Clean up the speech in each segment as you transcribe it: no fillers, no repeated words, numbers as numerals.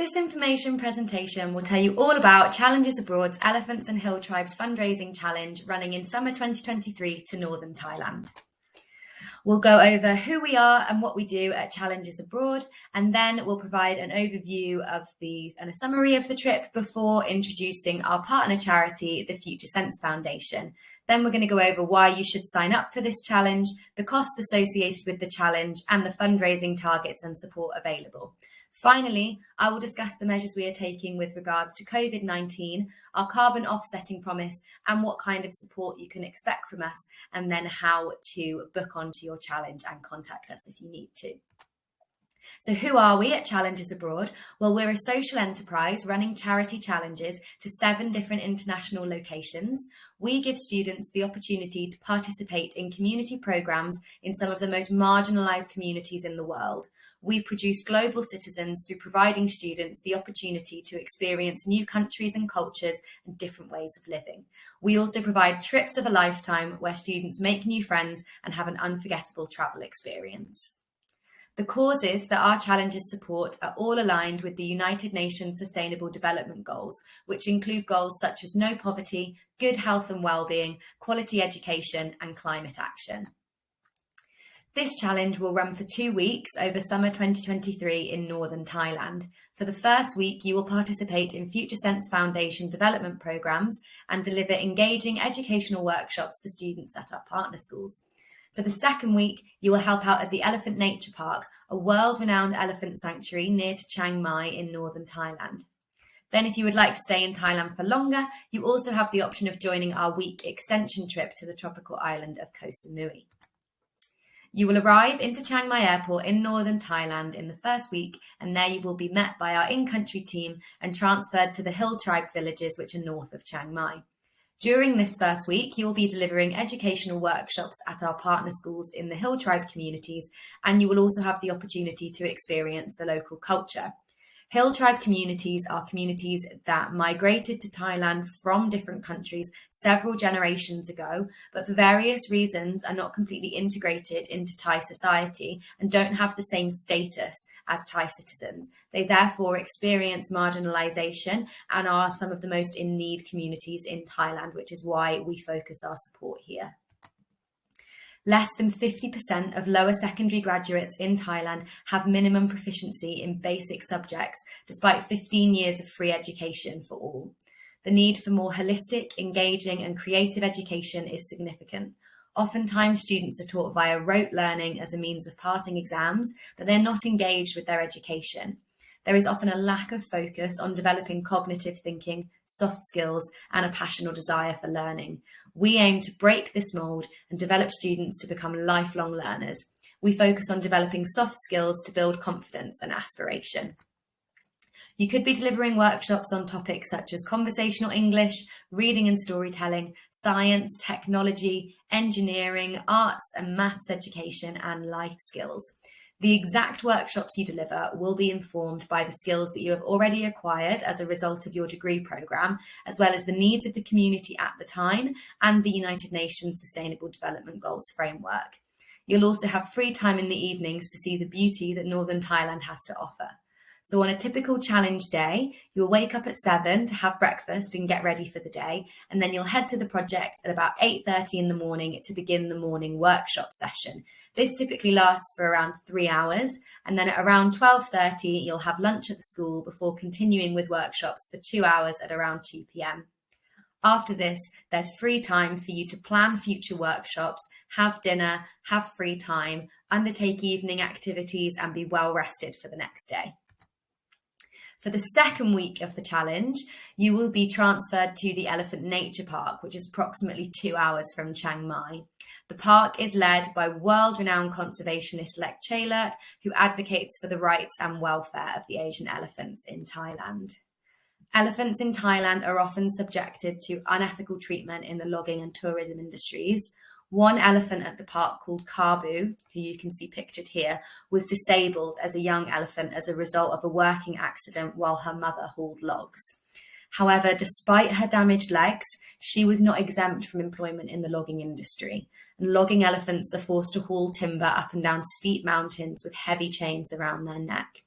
This information presentation will tell you all about Challenges Abroad's Elephants and Hill Tribes fundraising challenge running in summer 2023 to northern Thailand. We'll go over who we are and what we do at Challenges Abroad, and then we'll provide an overview of and a summary of the trip before introducing our partner charity, the Future Sense Foundation. Then we're going to go over why you should sign up for this challenge, the costs associated with the challenge, and the fundraising targets and support available. Finally, I will discuss the measures we are taking with regards to COVID-19, our carbon offsetting promise, and what kind of support you can expect from us, and then how to book onto your challenge and contact us if you need to. So who are we at Challenges Abroad? Well, we're a social enterprise running charity challenges to 7 different international locations. We give students the opportunity to participate in community programs in some of the most marginalised communities in the world. We produce global citizens through providing students the opportunity to experience new countries and cultures and different ways of living. We also provide trips of a lifetime where students make new friends and have an unforgettable travel experience. The causes that our challenges support are all aligned with the United Nations Sustainable Development Goals, which include goals such as no poverty, good health and well-being, quality education, and climate action. This challenge will run for 2 weeks over summer 2023 in northern Thailand. For the first week, you will participate in Future Sense Foundation development programs and deliver engaging educational workshops for students at our partner schools. For the second week, you will help out at the Elephant Nature Park, a world-renowned elephant sanctuary near to Chiang Mai in northern Thailand. Then if you would like to stay in Thailand for longer, you also have the option of joining our week extension trip to the tropical island of Koh Samui. You will arrive into Chiang Mai Airport in northern Thailand in the first week, and there you will be met by our in-country team and transferred to the Hill Tribe villages which are north of Chiang Mai. During this first week, you will be delivering educational workshops at our partner schools in the Hill Tribe communities, and you will also have the opportunity to experience the local culture. Hill Tribe communities are communities that migrated to Thailand from different countries several generations ago, but for various reasons are not completely integrated into Thai society and don't have the same status as Thai citizens. They therefore experience marginalisation and are some of the most in need communities in Thailand, which is why we focus our support here. Less than 50% of lower secondary graduates in Thailand have minimum proficiency in basic subjects, despite 15 years of free education for all. The need for more holistic, engaging, and creative education is significant. Oftentimes, students are taught via rote learning as a means of passing exams, but they're not engaged with their education. There is often a lack of focus on developing cognitive thinking, soft skills, and a passion or desire for learning. We aim to break this mold and develop students to become lifelong learners. We focus on developing soft skills to build confidence and aspiration. You could be delivering workshops on topics such as conversational English, reading and storytelling, science, technology, engineering, arts and maths education, and life skills. The exact workshops you deliver will be informed by the skills that you have already acquired as a result of your degree programme, as well as the needs of the community at the time and the United Nations Sustainable Development Goals framework. You'll also have free time in the evenings to see the beauty that northern Thailand has to offer. So on a typical challenge day, you'll wake up at 7 to have breakfast and get ready for the day, and then you'll head to the project at about 8:30 in the morning to begin the morning workshop session. This typically lasts for around 3 hours, and then at around 12:30 you'll have lunch at the school before continuing with workshops for 2 hours at around 2 p.m. After this, there's free time for you to plan future workshops, have dinner, have free time, undertake evening activities, and be well rested for the next day. For the second week of the challenge, you will be transferred to the Elephant Nature Park, which is approximately 2 hours from Chiang Mai. The park is led by world-renowned conservationist Lek Chaylert, who advocates for the rights and welfare of the Asian elephants in Thailand. Elephants in Thailand are often subjected to unethical treatment in the logging and tourism industries. One elephant at the park called Kabu, who you can see pictured here, was disabled as a young elephant as a result of a working accident while her mother hauled logs. However, despite her damaged legs, she was not exempt from employment in the logging industry. And logging elephants are forced to haul timber up and down steep mountains with heavy chains around their neck.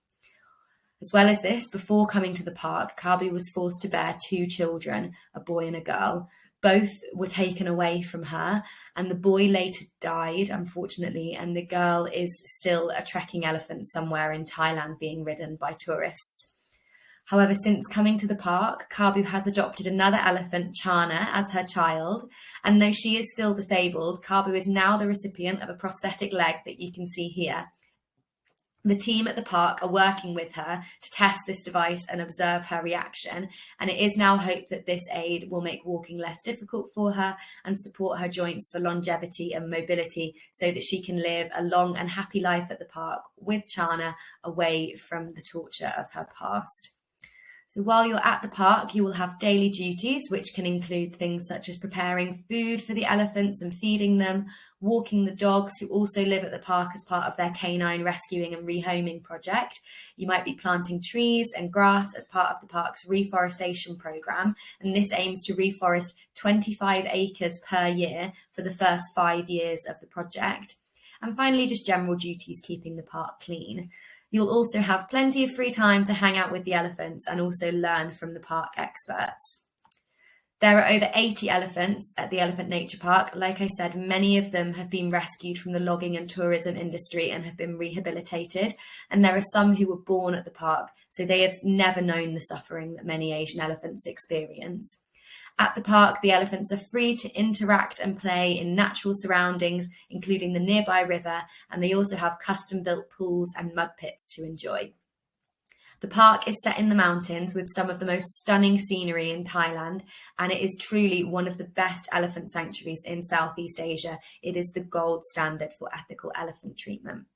As well as this, before coming to the park, Kabi was forced to bear 2 children, a boy and a girl. Both were taken away from her, and the boy later died, unfortunately, and the girl is still a trekking elephant somewhere in Thailand being ridden by tourists. However, since coming to the park, Kabu has adopted another elephant, Chana, as her child, and though she is still disabled, Kabu is now the recipient of a prosthetic leg that you can see here. The team at the park are working with her to test this device and observe her reaction, and it is now hoped that this aid will make walking less difficult for her and support her joints for longevity and mobility so that she can live a long and happy life at the park with Chana, away from the torture of her past. So while you're at the park, you will have daily duties, which can include things such as preparing food for the elephants and feeding them, walking the dogs who also live at the park as part of their canine rescuing and rehoming project. You might be planting trees and grass as part of the park's reforestation program, and this aims to reforest 25 acres per year for the first 5 years of the project. And finally, just general duties keeping the park clean. You'll also have plenty of free time to hang out with the elephants and also learn from the park experts. There are over 80 elephants at the Elephant Nature Park. Like I said, many of them have been rescued from the logging and tourism industry and have been rehabilitated. And there are some who were born at the park, so they have never known the suffering that many Asian elephants experience. At the park, the elephants are free to interact and play in natural surroundings, including the nearby river, and they also have custom-built pools and mud pits to enjoy. The park is set in the mountains with some of the most stunning scenery in Thailand, and it is truly one of the best elephant sanctuaries in Southeast Asia. It is the gold standard for ethical elephant treatment.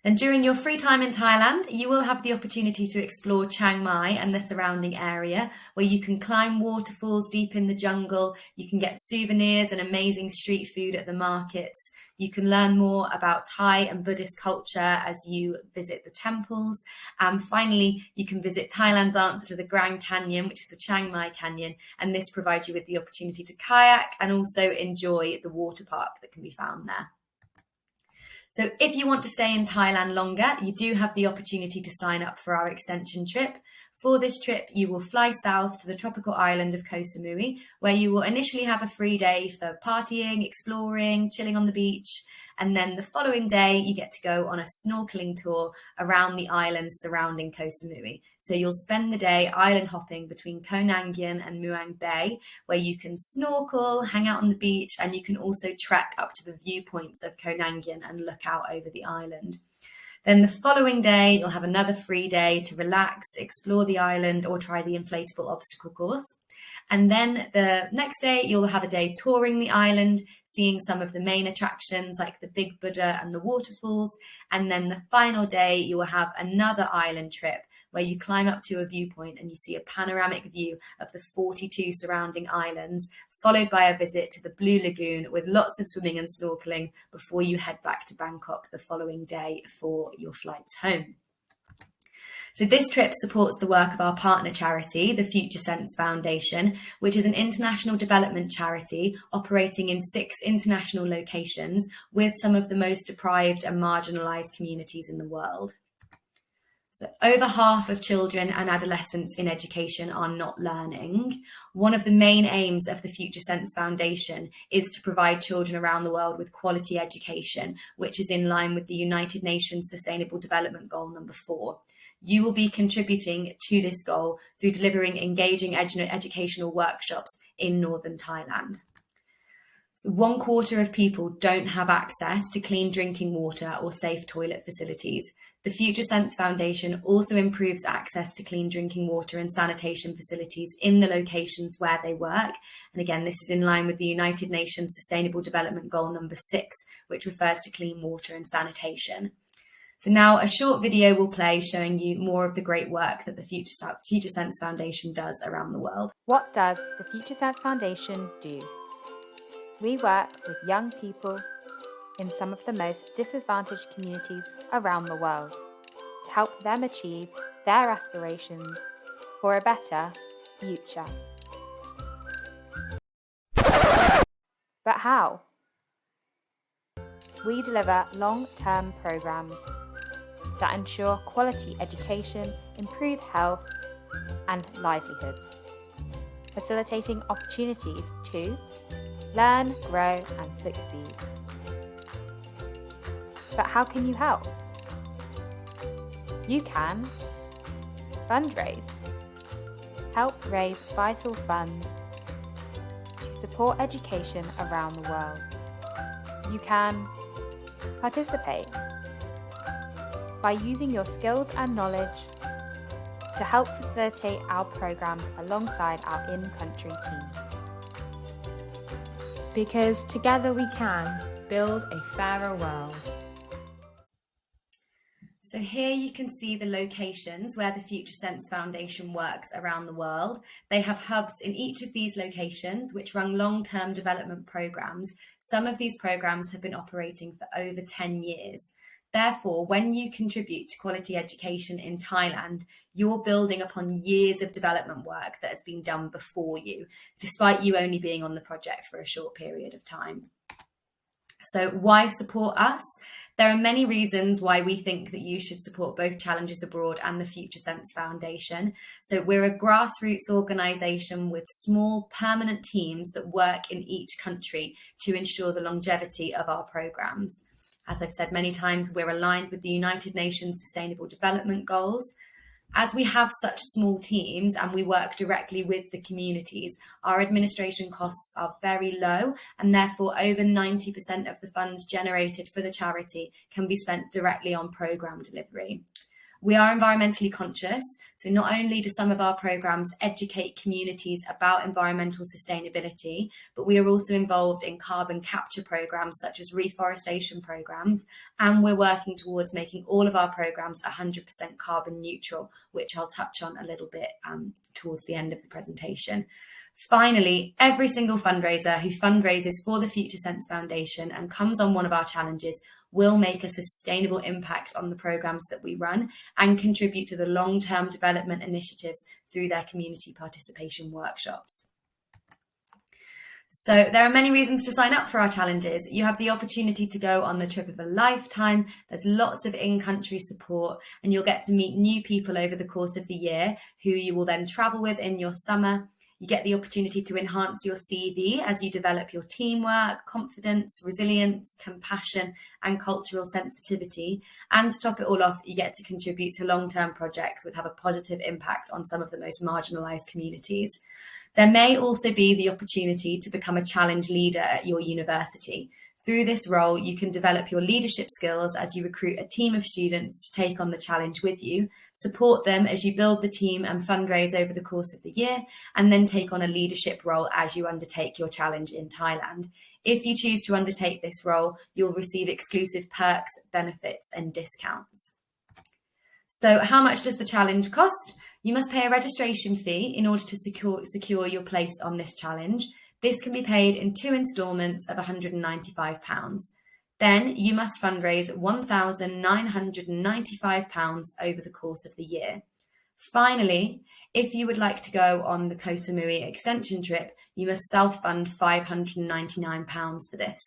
And during your free time in Thailand, you will have the opportunity to explore Chiang Mai and the surrounding area, where you can climb waterfalls deep in the jungle, you can get souvenirs and amazing street food at the markets, you can learn more about Thai and Buddhist culture as you visit the temples, and finally, you can visit Thailand's answer to the Grand Canyon, which is the Chiang Mai Canyon, and this provides you with the opportunity to kayak and also enjoy the water park that can be found there. So if you want to stay in Thailand longer, you do have the opportunity to sign up for our extension trip. For this trip, you will fly south to the tropical island of Koh Samui, where you will initially have a free day for partying, exploring, chilling on the beach. And then the following day, you get to go on a snorkeling tour around the islands surrounding Koh Samui. So you'll spend the day island hopping between Koh Nangian and Muang Bay, where you can snorkel, hang out on the beach, and you can also trek up to the viewpoints of Koh Nangian and look out over the island. Then the following day, you'll have another free day to relax, explore the island, or try the inflatable obstacle course. And then the next day, you'll have a day touring the island, seeing some of the main attractions like the Big Buddha and the waterfalls. And then the final day, you will have another island trip where you climb up to a viewpoint and you see a panoramic view of the 42 surrounding islands, followed by a visit to the Blue Lagoon with lots of swimming and snorkeling before you head back to Bangkok the following day for your flights home. So this trip supports the work of our partner charity, the Future Sense Foundation, which is an international development charity operating in 6 international locations with some of the most deprived and marginalised communities in the world. So over half of children and adolescents in education are not learning. One of the main aims of the Future Sense Foundation is to provide children around the world with quality education, which is in line with the United Nations Sustainable Development Goal number 4. You will be contributing to this goal through delivering engaging educational workshops in northern Thailand. So 1/4 of people don't have access to clean drinking water or safe toilet facilities. The Future Sense Foundation also improves access to clean drinking water and sanitation facilities in the locations where they work. And again, this is in line with the United Nations Sustainable Development Goal number 6, which refers to clean water and sanitation. So now a short video will play showing you more of the great work that the Future Sense Foundation does around the world. What does the Future Sense Foundation do? We work with young people in some of the most disadvantaged communities around the world to help them achieve their aspirations for a better future. But how? We deliver long-term programs that ensure quality education, improve health and livelihoods, facilitating opportunities to learn, grow and succeed. But how can you help? You can fundraise. Help raise vital funds to support education around the world. You can participate by using your skills and knowledge to help facilitate our programmes alongside our in-country teams. Because together we can build a fairer world. So here you can see the locations where the Future Sense Foundation works around the world. They have hubs in each of these locations which run long-term development programs. Some of these programs have been operating for over 10 years. Therefore, when you contribute to quality education in Thailand, you're building upon years of development work that has been done before you, despite you only being on the project for a short period of time. So why support us? There are many reasons why we think that you should support both Challenges Abroad and the Future Sense Foundation. So we're a grassroots organisation with small permanent teams that work in each country to ensure the longevity of our programmes. As I've said many times, we're aligned with the United Nations Sustainable Development Goals. As we have such small teams and we work directly with the communities, our administration costs are very low, and therefore over 90% of the funds generated for the charity can be spent directly on programme delivery. We are environmentally conscious, so not only do some of our programmes educate communities about environmental sustainability, but we are also involved in carbon capture programmes such as reforestation programmes, and we're working towards making all of our programmes 100% carbon neutral, which I'll touch on a little bit towards the end of the presentation. Finally, every single fundraiser who fundraises for the Future Sense Foundation and comes on one of our challenges will make a sustainable impact on the programmes that we run and contribute to the long-term development initiatives through their community participation workshops. So there are many reasons to sign up for our challenges. You have the opportunity to go on the trip of a lifetime. There's lots of in-country support, and you'll get to meet new people over the course of the year who you will then travel with in your summer. You get the opportunity to enhance your CV as you develop your teamwork, confidence, resilience, compassion, and cultural sensitivity. And to top it all off, you get to contribute to long-term projects that have a positive impact on some of the most marginalised communities. There may also be the opportunity to become a challenge leader at your university. Through this role, you can develop your leadership skills as you recruit a team of students to take on the challenge with you, support them as you build the team and fundraise over the course of the year, and then take on a leadership role as you undertake your challenge in Thailand. If you choose to undertake this role, you'll receive exclusive perks, benefits, and discounts. So how much does the challenge cost? You must pay a registration fee in order to secure your place on this challenge. This can be paid in 2 instalments of £195. Then you must fundraise £1,995 over the course of the year. Finally, if you would like to go on the Koh Samui extension trip, you must self-fund £599 for this.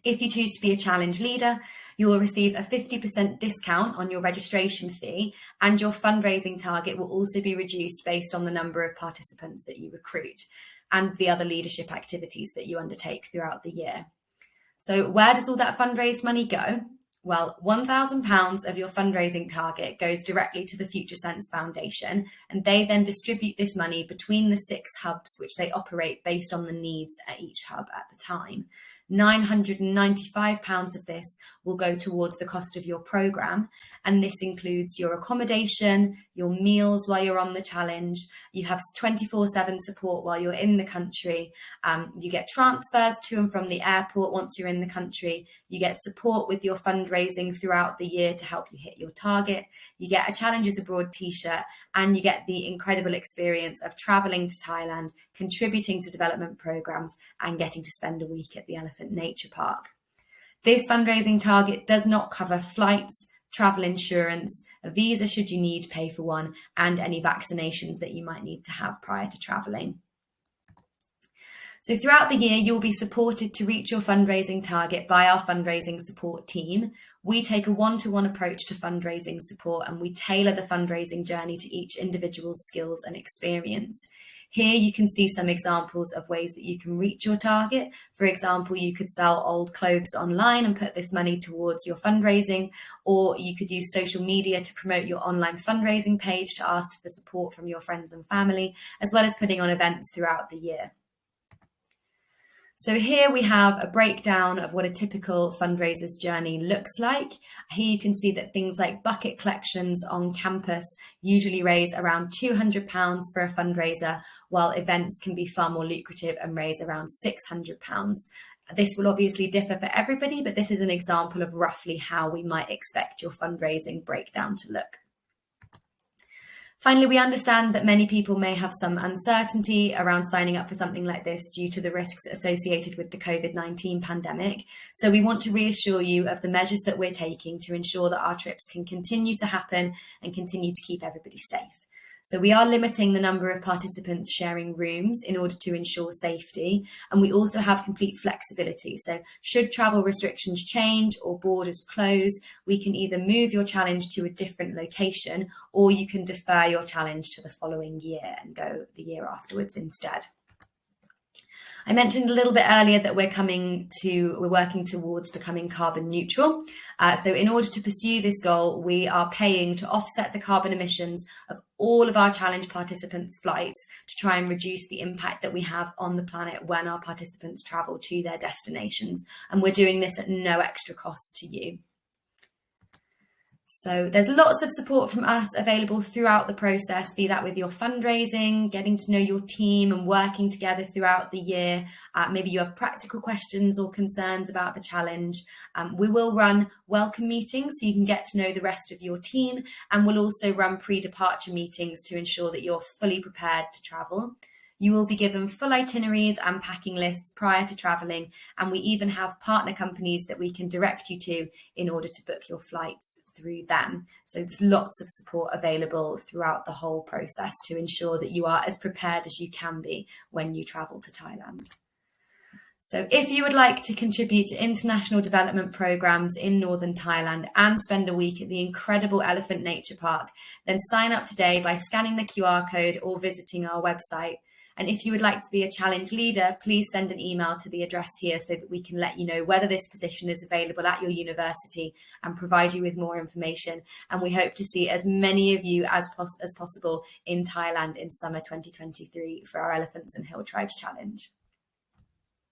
If you choose to be a challenge leader, you will receive a 50% discount on your registration fee, and your fundraising target will also be reduced based on the number of participants that you recruit and the other leadership activities that you undertake throughout the year. So where does all that fundraised money go? Well, £1,000 of your fundraising target goes directly to the Future Sense Foundation, and they then distribute this money between the 6 hubs which they operate based on the needs at each hub at the time. £995 of this will go towards the cost of your programme, and this includes your accommodation, your meals while you're on the challenge. You have 24/7 support while you're in the country. You get transfers to and from the airport once you're in the country. You get support with your fundraising throughout the year to help you hit your target. You get a Challenges Abroad t-shirt, and you get the incredible experience of travelling to Thailand, contributing to development programmes, and getting to spend a week at the Elephant Nature Park. This fundraising target does not cover flights, travel insurance, a visa should you need to pay for one, and any vaccinations that you might need to have prior to travelling. So throughout the year, you'll be supported to reach your fundraising target by our fundraising support team. We take a one-to-one approach to fundraising support, and we tailor the fundraising journey to each individual's skills and experience. Here you can see some examples of ways that you can reach your target. For example, you could sell old clothes online and put this money towards your fundraising, or you could use social media to promote your online fundraising page to ask for support from your friends and family, as well as putting on events throughout the year. So here we have a breakdown of what a typical fundraiser's journey looks like. Here you can see that things like bucket collections on campus usually raise around £200 for a fundraiser, while events can be far more lucrative and raise around £600. This will obviously differ for everybody, but this is an example of roughly how we might expect your fundraising breakdown to look. Finally, we understand that many people may have some uncertainty around signing up for something like this due to the risks associated with the COVID-19 pandemic. So we want to reassure you of the measures that we're taking to ensure that our trips can continue to happen and continue to keep everybody safe. So we are limiting the number of participants sharing rooms in order to ensure safety. And we also have complete flexibility. So should travel restrictions change or borders close, we can either move your challenge to a different location, or you can defer your challenge to the following year and go the year afterwards instead. I mentioned a little bit earlier that we're working towards becoming carbon neutral. So in order to pursue this goal, we are paying to offset the carbon emissions of all of our challenge participants' flights to try and reduce the impact that we have on the planet when our participants travel to their destinations. And we're doing this at no extra cost to you. So there's lots of support from us available throughout the process, be that with your fundraising, getting to know your team and working together throughout the year. Maybe you have practical questions or concerns about the challenge. We will run welcome meetings so you can get to know the rest of your team, and we'll also run pre-departure meetings to ensure that you're fully prepared to travel. You will be given full itineraries and packing lists prior to travelling, and we even have partner companies that we can direct you to in order to book your flights through them. So there's lots of support available throughout the whole process to ensure that you are as prepared as you can be when you travel to Thailand. So if you would like to contribute to international development programs in northern Thailand and spend a week at the incredible Elephant Nature Park, then sign up today by scanning the QR code or visiting our website. And if you would like to be a challenge leader, please send an email to the address here so that we can let you know whether this position is available at your university and provide you with more information. And we hope to see as many of you as possible in Thailand in summer 2023 for our Elephants and Hill Tribes Challenge.